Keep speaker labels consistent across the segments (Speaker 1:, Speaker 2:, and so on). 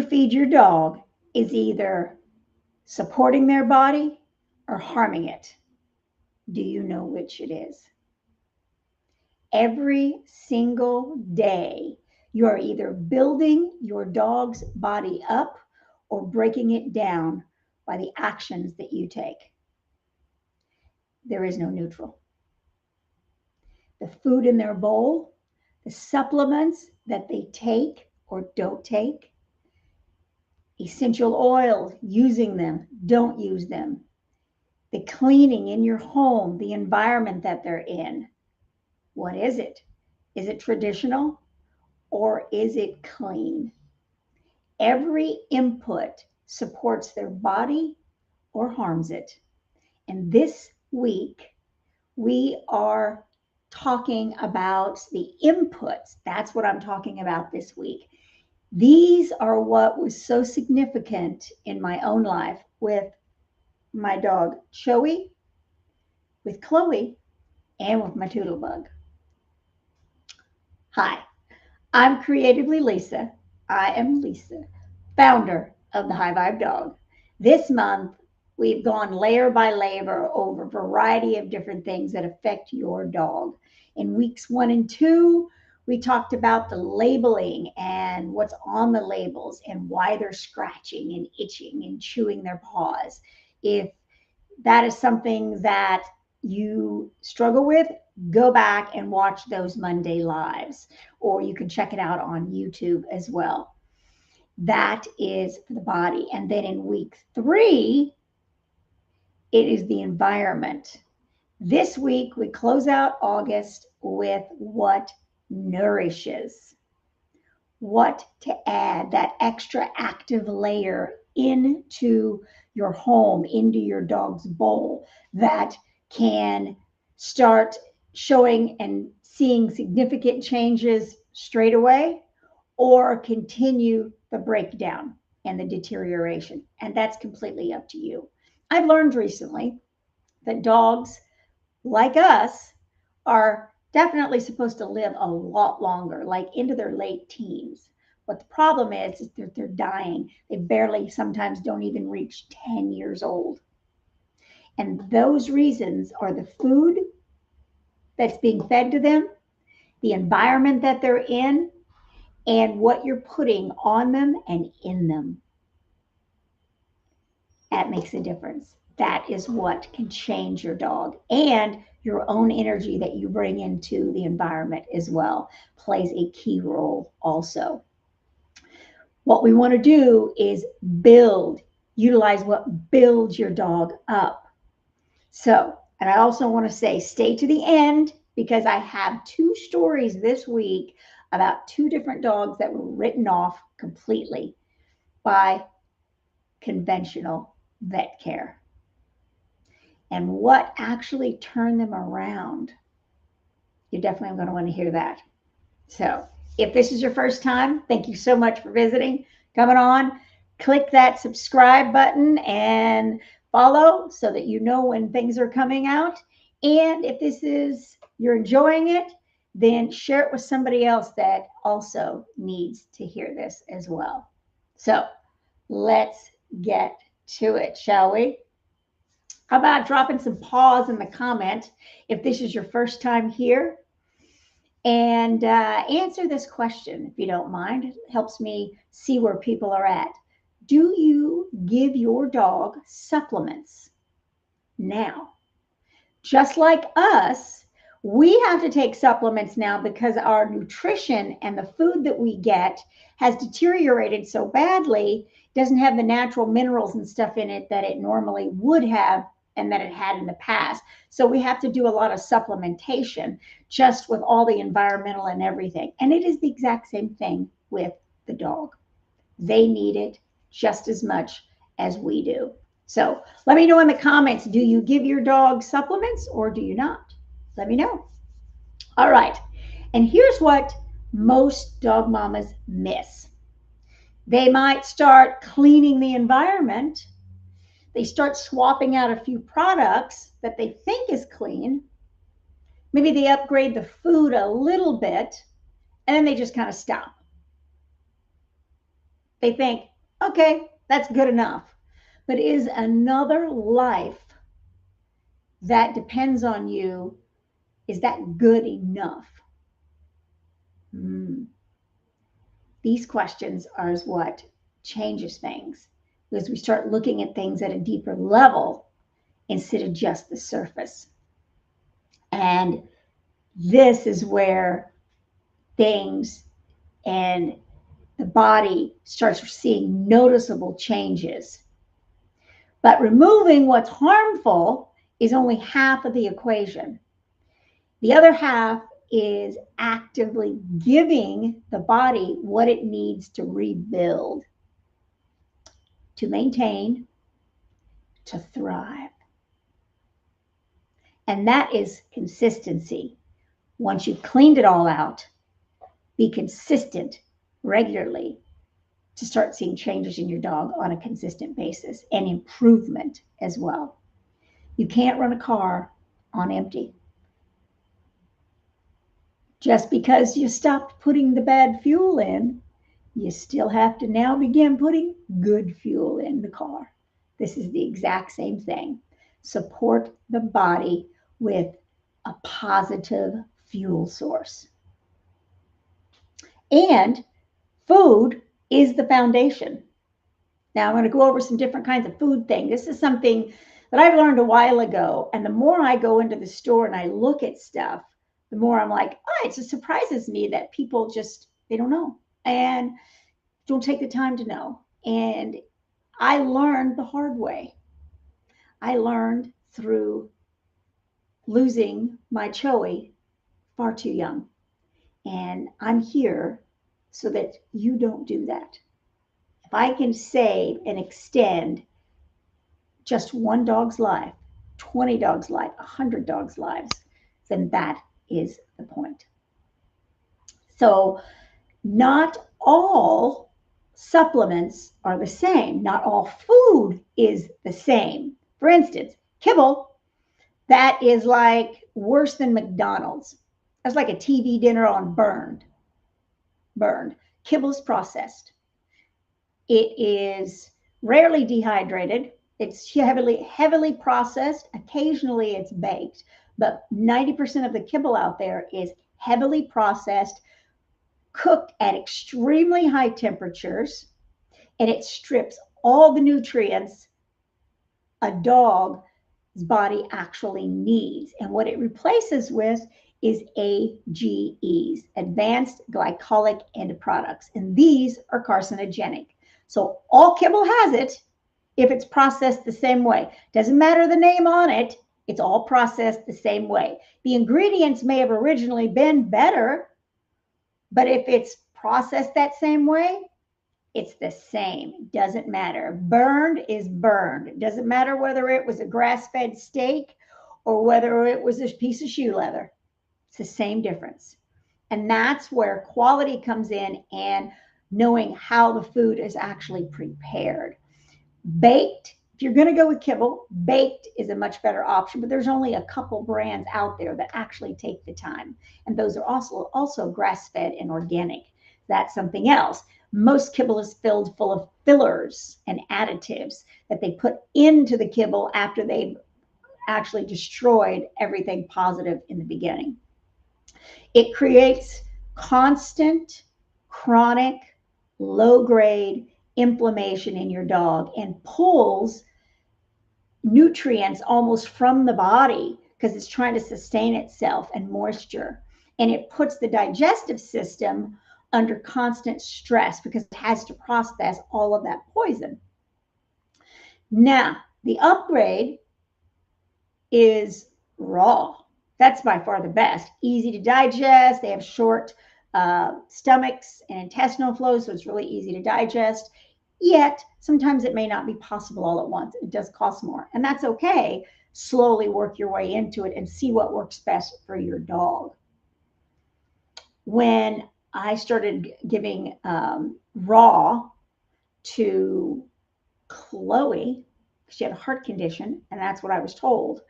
Speaker 1: feed your dog is either supporting their body or harming it. Do you know which it is? Every single day, you are either building your dog's body up or breaking it down by the actions that you take. There is no neutral. The food in their bowl, the supplements that they take or don't take, essential oils, using them, don't use them, the cleaning in your home, the environment that they're in. What is it? Is it traditional or is it clean? Every input supports their body or harms it. And this week, we are talking about the inputs. That's what I'm talking about this week. These are what was so significant in my own life with my dog Joey, with Chloe, and with my Toodlebug. Hi, I'm Creatively Lisa. I am Lisa, founder of the High Vibe Dog. This month, we've gone layer by layer over a variety of different things that affect your dog. In weeks 1 and 2, we talked about the labeling and what's on the labels and why they're scratching and itching and chewing their paws. If that is something that you struggle with, go back and watch those Monday lives, or you can check it out on YouTube as well. That is for the body. And then in week 3, it is the environment. This week, we close out August with what nourishes, what to add, that extra active layer into your home, into your dog's bowl that can start showing and seeing significant changes straight away or continue the breakdown and the deterioration. And that's completely up to you. I've learned recently that dogs, like us, are definitely supposed to live a lot longer, like into their late teens. But the problem is that they're dying. They barely sometimes don't even reach 10 years old. And those reasons are the food that's being fed to them, the environment that they're in, and what you're putting on them and in them. That makes a difference. That is what can change your dog, and your own energy that you bring into the environment as well plays a key role also. What we want to do is utilize what builds your dog up. So, and I also want to say, stay to the end because I have 2 stories this week about 2 different dogs that were written off completely by conventional vet care and what actually turned them around. You're definitely going to want to hear that. So if this is your first time, thank you so much for visiting, coming on. Click that subscribe button and follow so that you know when things are coming out. And if you're enjoying it, then share it with somebody else that also needs to hear this as well. So let's get to it, shall we? How about dropping some pause in the comment if this is your first time here? And answer this question, if you don't mind. It helps me see where people are at. Do you give your dog supplements now? Just like us, we have to take supplements now because our nutrition and the food that we get has deteriorated so badly, doesn't have the natural minerals and stuff in it that it normally would have and that it had in the past. So we have to do a lot of supplementation just with all the environmental and everything. And it is the exact same thing with the dog. They need it just as much as we do. So let me know in the comments, do you give your dog supplements or do you not? Let me know. All right. And here's what most dog mamas miss. They might start cleaning the environment. They start swapping out a few products that they think is clean. Maybe they upgrade the food a little bit, and then they just kind of stop. They think, Okay, that's good enough. But is another life that depends on you, is that good enough? Hmm. These questions are what changes things, because we start looking at things at a deeper level instead of just the surface. And this is where things and the body starts seeing noticeable changes. But removing what's harmful is only half of the equation. The other half is actively giving the body what it needs to rebuild, to maintain, to thrive. And that is consistency. Once you've cleaned it all out, be consistent regularly to start seeing changes in your dog on a consistent basis and improvement as well. You can't run a car on empty. Just because you stopped putting the bad fuel in, you still have to now begin putting good fuel in the car. This is the exact same thing. Support the body with a positive fuel source. And food is the foundation. Now, I'm going to go over some different kinds of food things. This is something that I've learned a while ago. And the more I go into the store and I look at stuff, the more I'm like, oh, it just surprises me that people just, they don't know and don't take the time to know. And I learned the hard way. I learned through losing my Choey far too young. And I'm here so that you don't do that. If I can save and extend just one dog's life, 20 dogs' life, 100 dogs' lives, then that is the point. So, not all supplements are the same. Not all food is the same. For instance, kibble, that is like worse than McDonald's. That's like a TV dinner on burned. Burned. Kibble's processed. It is rarely dehydrated. It's heavily processed. Occasionally it's baked, but 90% of the kibble out there is heavily processed, cooked at extremely high temperatures, and it strips all the nutrients a dog's body actually needs. And what it replaces with is AGEs, advanced glycolic end products. And these are carcinogenic. So all kibble has it if it's processed the same way. Doesn't matter the name on it, it's all processed the same way. The ingredients may have originally been better, but if it's processed that same way, it's the same. It doesn't matter. Burned is burned. It doesn't matter whether it was a grass-fed steak or whether it was a piece of shoe leather. It's the same difference. And that's where quality comes in and knowing how the food is actually prepared. Baked, if you're going to go with kibble, baked is a much better option, but there's only a couple brands out there that actually take the time. And those are also grass-fed and organic. That's something else. Most kibble is filled full of fillers and additives that they put into the kibble after they've actually destroyed everything positive in the beginning. It creates constant, chronic, low-grade inflammation in your dog and pulls nutrients almost from the body because it's trying to sustain itself and moisture. And it puts the digestive system under constant stress because it has to process all of that poison. Now, the upgrade is raw. That's by far the best. Easy to digest. They have short stomachs and intestinal flow, so it's really easy to digest. Yet, sometimes it may not be possible all at once. It does cost more, and that's okay. Slowly work your way into it and see what works best for your dog. When I started giving raw to Chloe, she had a heart condition, and that's what I was told.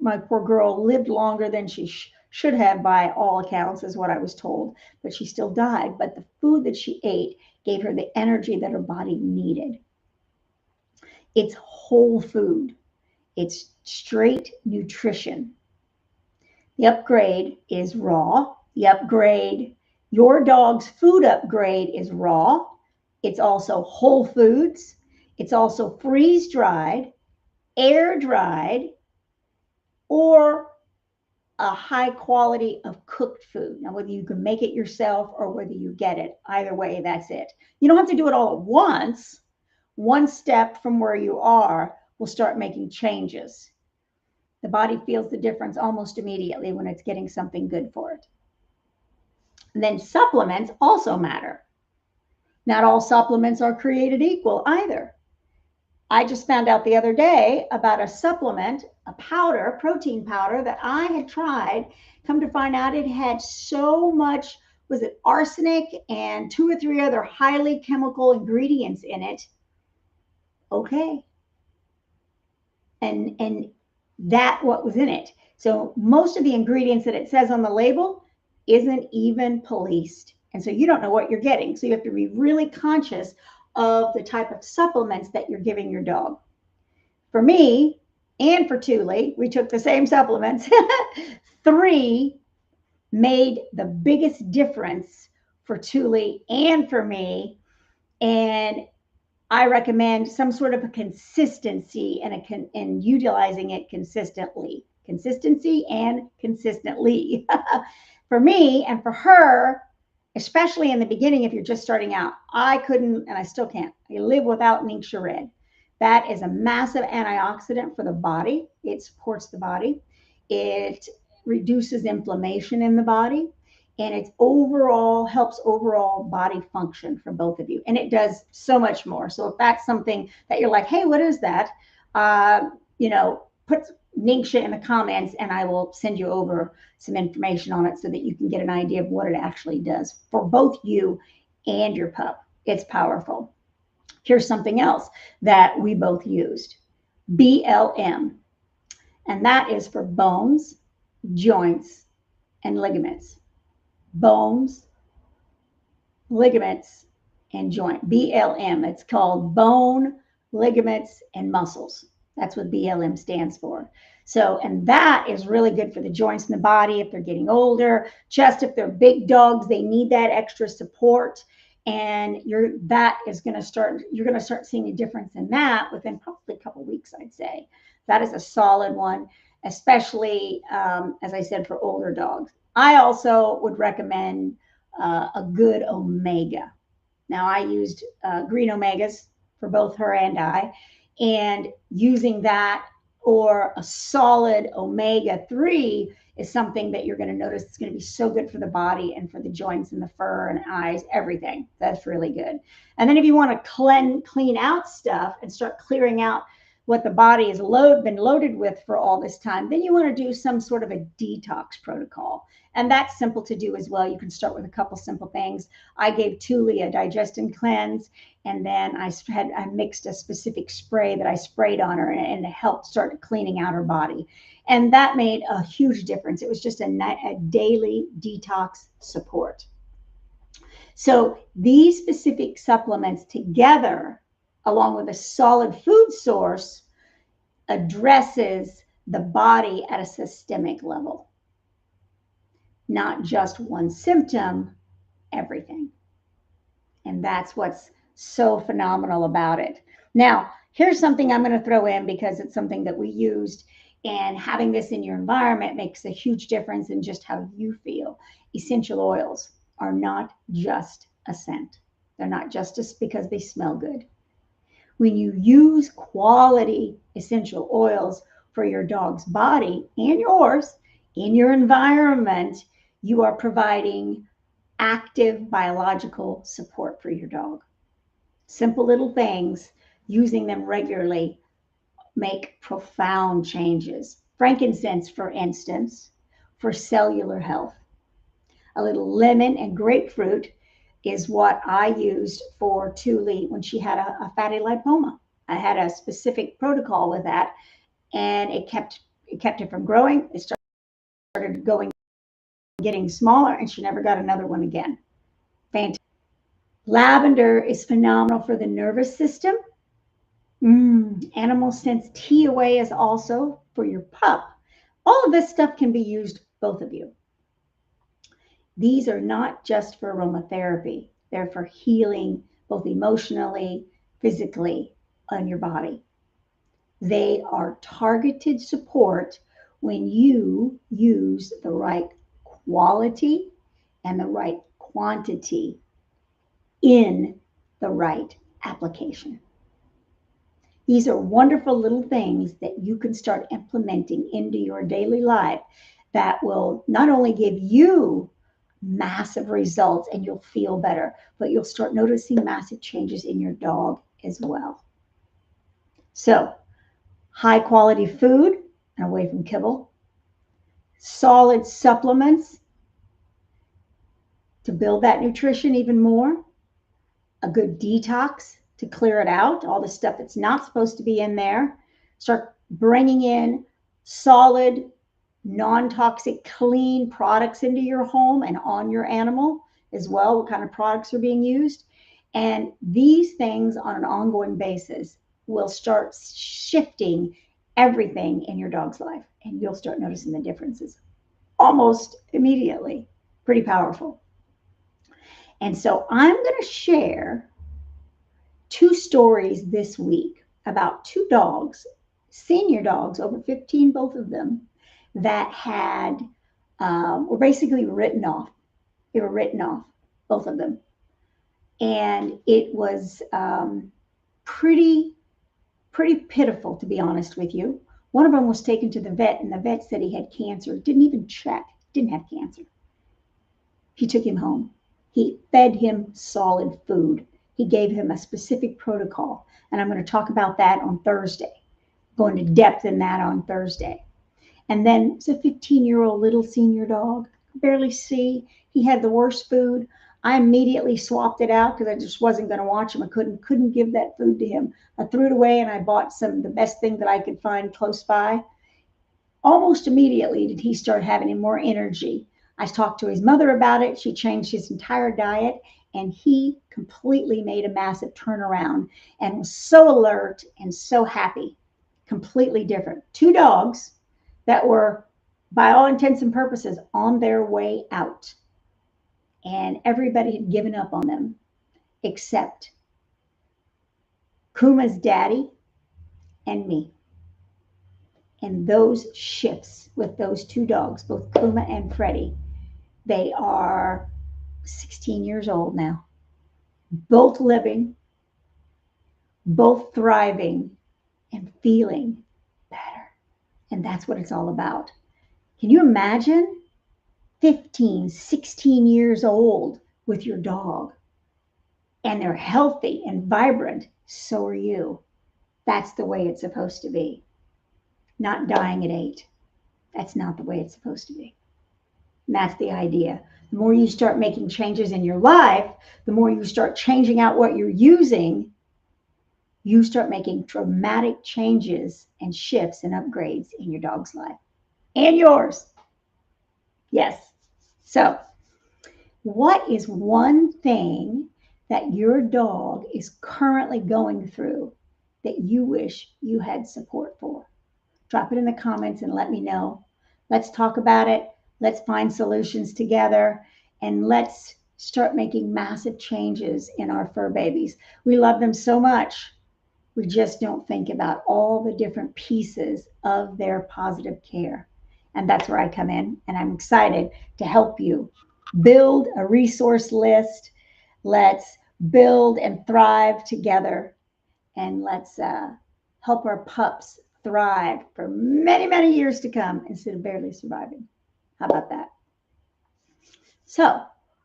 Speaker 1: My poor girl lived longer than she should have by all accounts, is what I was told, but she still died. But the food that she ate gave her the energy that her body needed. It's whole food. It's straight nutrition. The upgrade is raw. The upgrade, your dog's food upgrade is raw. It's also whole foods. It's also freeze dried, air dried, or a high quality of cooked food. Now, whether you can make it yourself or whether you get it, either way, that's it. You don't have to do it all at once. One step from where you are will start making changes. The body feels the difference almost immediately when it's getting something good for it. And then supplements also matter. Not all supplements are created equal either. I just found out the other day about a supplement, a powder, protein powder that I had tried. Come to find out it had so much, was it arsenic and 2 or 3 other highly chemical ingredients in it. Okay. And that what was in it. So most of the ingredients that it says on the label isn't even policed. And so you don't know what you're getting. So you have to be really conscious of the type of supplements that you're giving your dog. For me and for Tulli, we took the same supplements. 3 made the biggest difference for Tulli and for me. And I recommend some sort of a consistency and utilizing it consistently. Consistency and consistently. For me and for her, especially in the beginning, if you're just starting out, I couldn't, and I still can't, I live without Ningxia Red. That is a massive antioxidant for the body. It supports the body. It reduces inflammation in the body. And it overall helps overall body function for both of you. And it does so much more. So if that's something that you're like, hey, what is that? Put Ningxia in the comments and I will send you over some information on it so that you can get an idea of what it actually does for both you and your pup. It's powerful. Here's something else that we both used, BLM. And that is for bones, joints, and ligaments. Bones, ligaments, and joint. BLM. It's called bone, ligaments, and muscles. That's what BLM stands for. So, and that is really good for the joints in the body if they're getting older. Just if they're big dogs, they need that extra support. And you're going to start seeing a difference in that within probably a couple of weeks, I'd say. That is a solid one, especially, as I said, for older dogs. I also would recommend a good omega. Now, I used green omegas for both her and I, and using that or a solid omega-3 is something that you're going to notice it's going to be so good for the body and for the joints and the fur and eyes, everything. That's really good. And then if you want to clean out stuff and start clearing out what the body has been loaded with for all this time, then you want to do some sort of a detox protocol. And that's simple to do as well. You can start with a couple simple things. I gave Tulli a digestion cleanse, and then I mixed a specific spray that I sprayed on her, and it helped start cleaning out her body. And that made a huge difference. It was just a daily detox support. So these specific supplements together, along with a solid food source, addresses the body at a systemic level. Not just one symptom, everything. And that's what's so phenomenal about it. Now, here's something I'm going to throw in because it's something that we used, and having this in your environment makes a huge difference in just how you feel. Essential oils are not just a scent. They're not just because they smell good. When you use quality essential oils for your dog's body and yours in your environment, you are providing active biological support for your dog. Simple little things, using them regularly, make profound changes. Frankincense, for instance, for cellular health. A little lemon and grapefruit is what I used for Tulli when she had a fatty lipoma. I had a specific protocol with that, and it kept it from growing. It started getting smaller, and she never got another one again. Fantastic. Lavender is phenomenal for the nervous system. Animal sense tea away is also for your pup. All of this stuff can be used, both of you. These are not just for aromatherapy. They're for healing both emotionally, physically, on your body. They are targeted support when you use the right quality and the right quantity in the right application. These are wonderful little things that you can start implementing into your daily life that will not only give you massive results and you'll feel better, but you'll start noticing massive changes in your dog as well. So, high quality food and away from kibble, solid supplements to build that nutrition even more, a good detox to clear it out, all the stuff that's not supposed to be in there. Start bringing in solid, non-toxic, clean products into your home and on your animal as well, what kind of products are being used. And these things on an ongoing basis will start shifting everything in your dog's life, and you'll start noticing the differences almost immediately. Pretty powerful. And so I'm going to share 2 stories this week about 2 dogs, senior dogs, over 15, both of them, that had were basically written off. They were written off, both of them, and it was pretty pitiful, to be honest with you. One of them was taken to the vet, and the vet said he had cancer. Didn't even check. Didn't have cancer. He took him home. He fed him solid food. He gave him a specific protocol, and I'm going to talk about that on Thursday. Go into depth in that on Thursday. And then it's a 15-year-old little senior dog, barely see. He had the worst food. I immediately swapped it out because I just wasn't going to watch him. I couldn't give that food to him. I threw it away and I bought the best thing that I could find close by. Almost immediately did he start having more energy. I talked to his mother about it. She changed his entire diet, and he completely made a massive turnaround and was so alert and so happy. Completely different. 2 dogs that were, by all intents and purposes, on their way out. And everybody had given up on them except Kuma's daddy and me. And those shifts with those 2 dogs, both Kuma and Freddie, they are 16 years old now, both living, both thriving, and feeling better. And that's what it's all about. Can you imagine 15, 16 years old with your dog? And they're healthy and vibrant. So are you. That's the way it's supposed to be. Not dying at 8. That's not the way it's supposed to be. And that's the idea. The more you start making changes in your life, the more you start changing out what you're using, you start making dramatic changes and shifts and upgrades in your dog's life and yours. Yes. So, what is one thing that your dog is currently going through that you wish you had support for? Drop it in the comments and let me know. Let's talk about it. Let's find solutions together, and let's start making massive changes in our fur babies. We love them so much. We just don't think about all the different pieces of their positive care. And that's where I come in, and I'm excited to help you build a resource list. Let's build and thrive together, and let's help our pups thrive for many, many years to come instead of barely surviving. How about that? So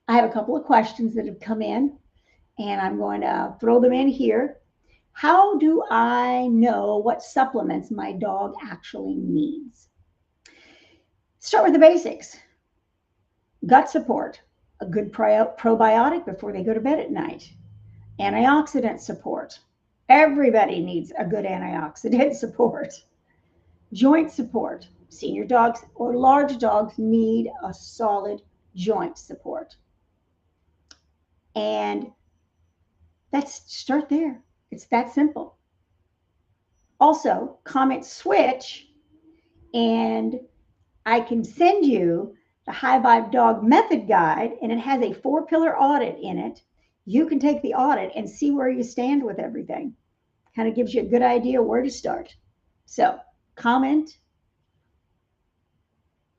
Speaker 1: I have a couple of questions that have come in, and I'm going to throw them in here. How do I know what supplements my dog actually needs? Start with the basics. Gut support, a good probiotic before they go to bed at night. Antioxidant support. Everybody needs a good antioxidant support. Joint support. Senior dogs or large dogs need a solid joint support. And That's start there. It's that simple. Also, comment switch, and I can send you the High Vibe Dog Method Guide, and it has a 4-pillar audit in it. You can take the audit and see where you stand with everything. Kind of gives you a good idea where to start. So, comment,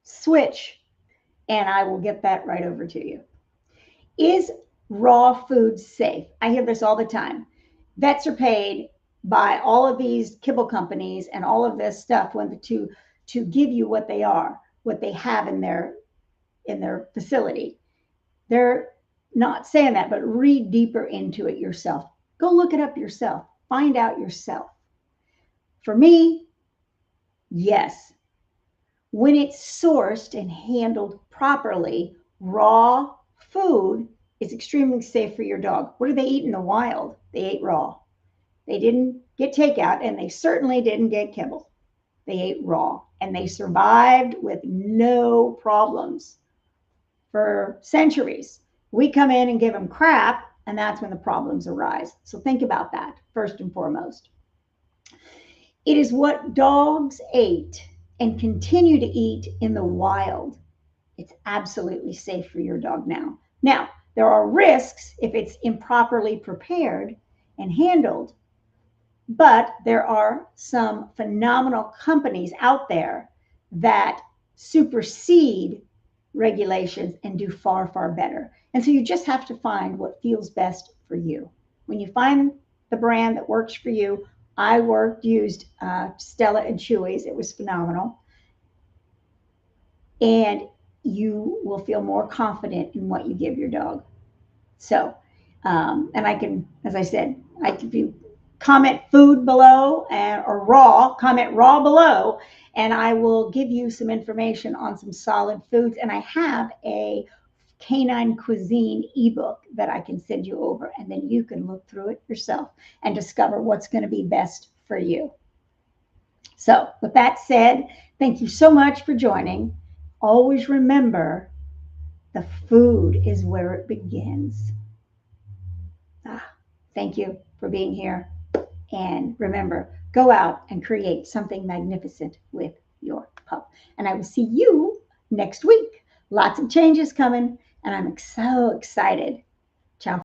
Speaker 1: switch, and I will get that right over to you. Is raw food safe? I hear this all the time. Vets are paid by all of these kibble companies and all of this stuff to give you what they are, what they have in their facility. They're not saying that, but read deeper into it yourself. Go look it up yourself. Find out yourself. For me, yes. When it's sourced and handled properly, raw food is extremely safe for your dog. What did they eat in the wild? They ate raw. They didn't get takeout, and they certainly didn't get kibble. They ate raw, and they survived with no problems for centuries. We come in and give them crap, and that's when the problems arise. So think about that first and foremost. It is what dogs ate and continue to eat in the wild. It's absolutely safe for your dog now. Now, there are risks if it's improperly prepared and handled, but there are some phenomenal companies out there that supersede regulations and do far, far better. And so you just have to find what feels best for you. When you find the brand that works for you, I used Stella and Chewy's. It was phenomenal. And you will feel more confident in what you give your dog. So, and I can, as I said, if you comment food below or raw, comment raw below, and I will give you some information on some solid foods. And I have a canine cuisine ebook that I can send you over, and then you can look through it yourself and discover what's going to be best for you. So with that said, thank you so much for joining. Always remember, the food is where it begins. Thank you for being here. And remember, go out and create something magnificent with your pup. And I will see you next week. Lots of changes coming, and I'm so excited